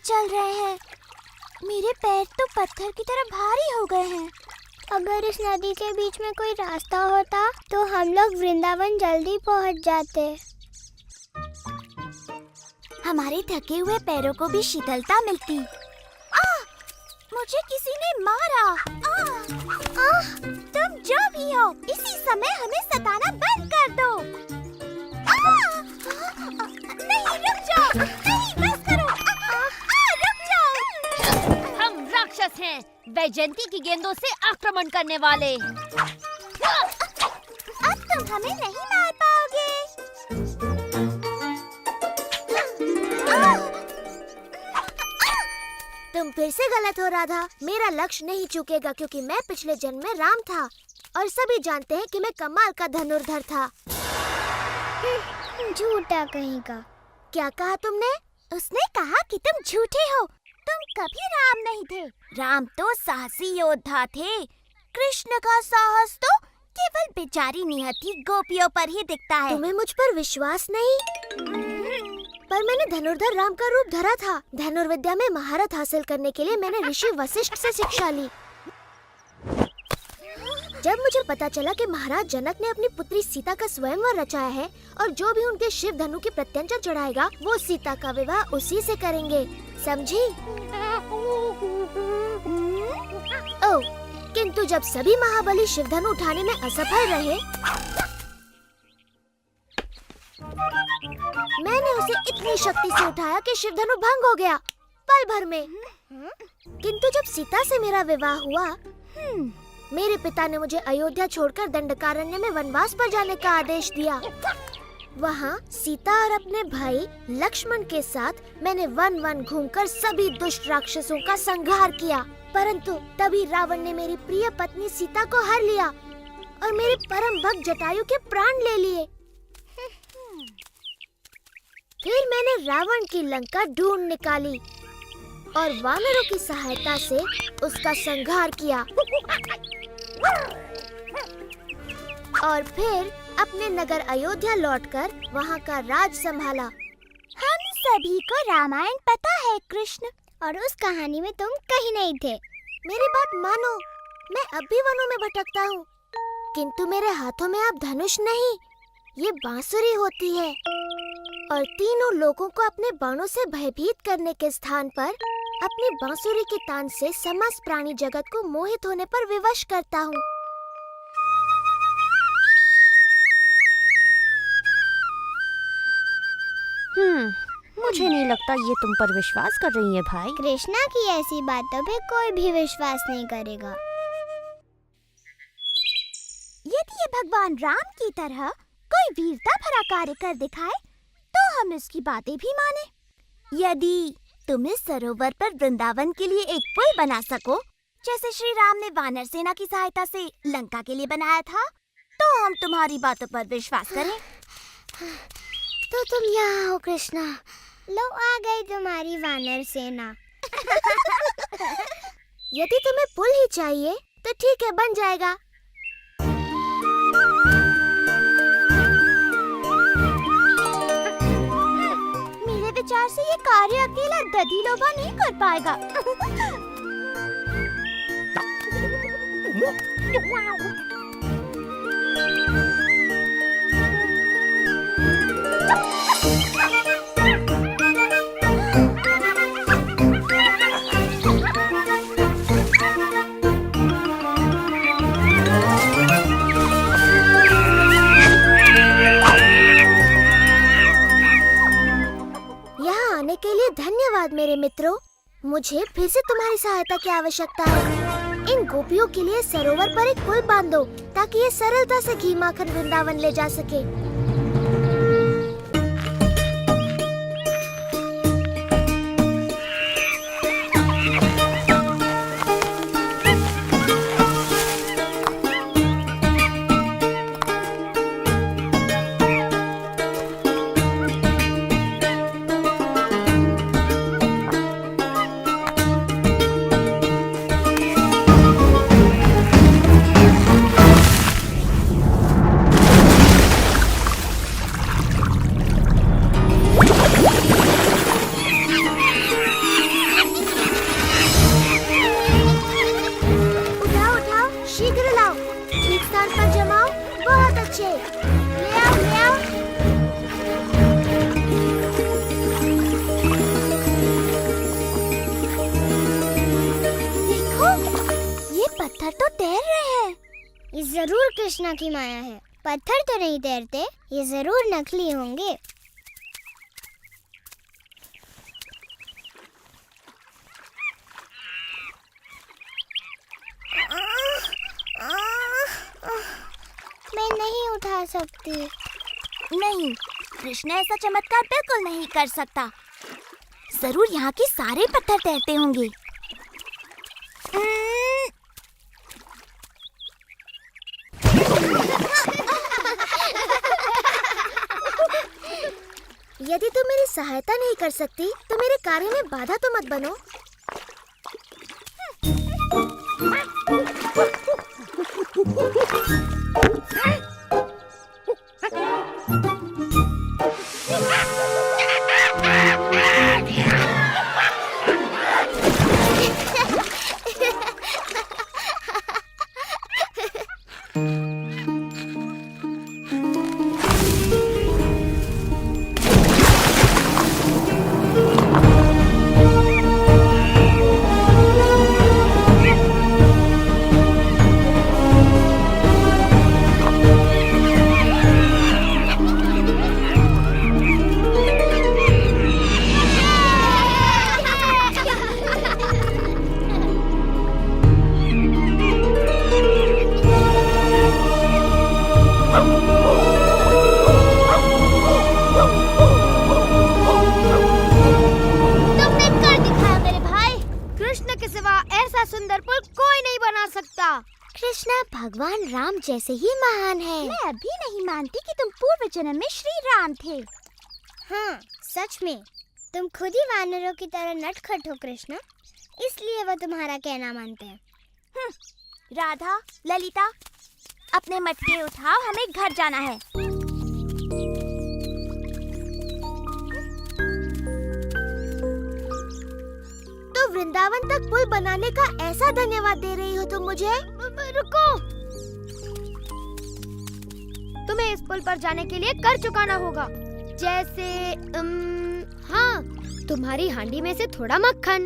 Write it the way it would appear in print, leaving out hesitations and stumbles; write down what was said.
चल रहे हैं? मेरे पैर तो पत्थर की तरह भारी हो गए हैं। अगर इस नदी के बीच में कोई रास्ता होता तो हम लोग वृंदावन जल्दी पहुंच जाते। हमारे थके हुए पैरों को भी शीतलता मिलती। मुझे किसी ने मारा। तुम जो भी हो, इसी समय हमें सताना बंद कर दो। नहीं, रुक जाओ। नहीं, बस करो। रुक जाओ। हम राक्षस हैं, वैजयंती की गेंदों से आक्रमण करने वाले। अब तुम हमें नहीं मार पाओगे। तुम फिर से गलत हो राधा। मेरा लक्ष्य नहीं चूकेगा क्योंकि मैं पिछले जन्म में राम था और सभी जानते हैं कि मैं कमाल का धनुर्धर था। झूठा कहीं का। क्या कहा तुमने? उसने कहा कि तुम झूठे हो। तुम कभी राम नहीं थे। राम तो साहसी योद्धा थे। कृष्ण का साहस तो केवल बेचारी निहत्थी गोपियों पर ही दिखता है। तुम्हें मुझ पर विश्वास नहीं? पर मैंने धनुर्धर राम का रूप धरा था। धनुर्विद्या में महारत हासिल करने के लिए मैंने ऋषि वशिष्ठ से शिक्षा ली। जब मुझे पता चला कि महाराज जनक ने अपनी पुत्री सीता का स्वयंवर रचाया है और जो भी उनके शिव धनु की प्रत्यंचा चढ़ाएगा वो सीता का विवाह उसी से करेंगे, समझी? ओह, किंतु जब सभी महाबली शिव धनु उठाने में असफल रहे, मैंने उसे इतनी शक्ति से उठाया कि शिव धनु भंग हो गया पल भर में। किंतु जब सीता से मेरा विवाह हुआ, मेरे पिता ने मुझे अयोध्या छोड़कर दंडकारण्य में वनवास पर जाने का आदेश दिया। वहाँ सीता और अपने भाई लक्ष्मण के साथ मैंने वन वन घूमकर सभी दुष्ट राक्षसों का संहार किया। परंतु तभी रावण ने मेरी प्रिय पत्नी सीता को हर लिया और मेरे परम भक्त जटायु के प्राण ले लिए। फिर मैंने रावण की लंका ढूंढ निकाली और वानरों की सहायता से उसका संहार किया और फिर अपने नगर अयोध्या लौटकर वहाँ का राज संभाला। हम सभी को रामायण पता है कृष्ण, और उस कहानी में तुम कहीं नहीं थे। मेरी बात मानो, मैं अब भी वनों में भटकता हूँ, किंतु मेरे हाथों में अब धनुष नहीं, ये बांसुरी होती है और तीनों लोगों को अपने बाणों से भयभीत करने के स्थान पर अपनी बांसुरी के तान से समस्त प्राणी जगत को मोहित होने पर विवश करता हूँ। मुझे नहीं लगता ये तुम पर विश्वास कर रही है भाई। कृष्णा की ऐसी बातों पे कोई भी विश्वास नहीं करेगा। यदि ये भगवान राम की तरह कोई वीरता भरा कार्य कर दिखाए तो हम इसकी बातें भी माने। यदि तुम इस सरोवर पर वृंदावन के लिए एक पुल बना सको, जैसे श्री राम ने वानर सेना की सहायता से लंका के लिए बनाया था, तो हम तुम्हारी बातों पर विश्वास करें। तो तुम यहाँ हो कृष्णा, लो आ गई तुम्हारी वानर सेना। यदि तुम्हें पुल ही चाहिए तो ठीक है, बन जाएगा। मेरे विचार से ये कार्य अकेला दधिलोभा नहीं कर पाएगा। के लिए धन्यवाद मेरे मित्रों। मुझे फिर से तुम्हारी सहायता की आवश्यकता है। इन गोपियों के लिए सरोवर पर एक पुल बांध दो ताकि ये सरलता से घी माखन वृंदावन ले जा सके। जरूर कृष्णा की माया है। पत्थर तो नहीं तैरते, ये जरूर नकली होंगे। मैं नहीं उठा सकती। नहीं, कृष्णा ऐसा चमत्कार बिल्कुल नहीं कर सकता। जरूर यहाँ के सारे पत्थर तैरते होंगे। यदि तुम मेरी सहायता नहीं कर सकती तो मेरे कार्य में बाधा तो मत बनो। कृष्णा भगवान राम जैसे ही महान है। मैं अभी नहीं मानती कि तुम पूर्व जन्म में श्री राम थे। हाँ, सच में तुम खुद ही वानरों की तरह नटखट हो कृष्णा, इसलिए वो तुम्हारा कहना मानते हैं। राधा, ललिता, अपने मटके उठाओ, हमें घर जाना है। तो वृंदावन तक पुल बनाने का ऐसा धन्यवाद दे रही हो तुम मुझे? रुको, तुम्हें इस पुल पर जाने के लिए कर चुकाना होगा। जैसे हाँ, तुम्हारी हांडी में से थोड़ा मक्खन,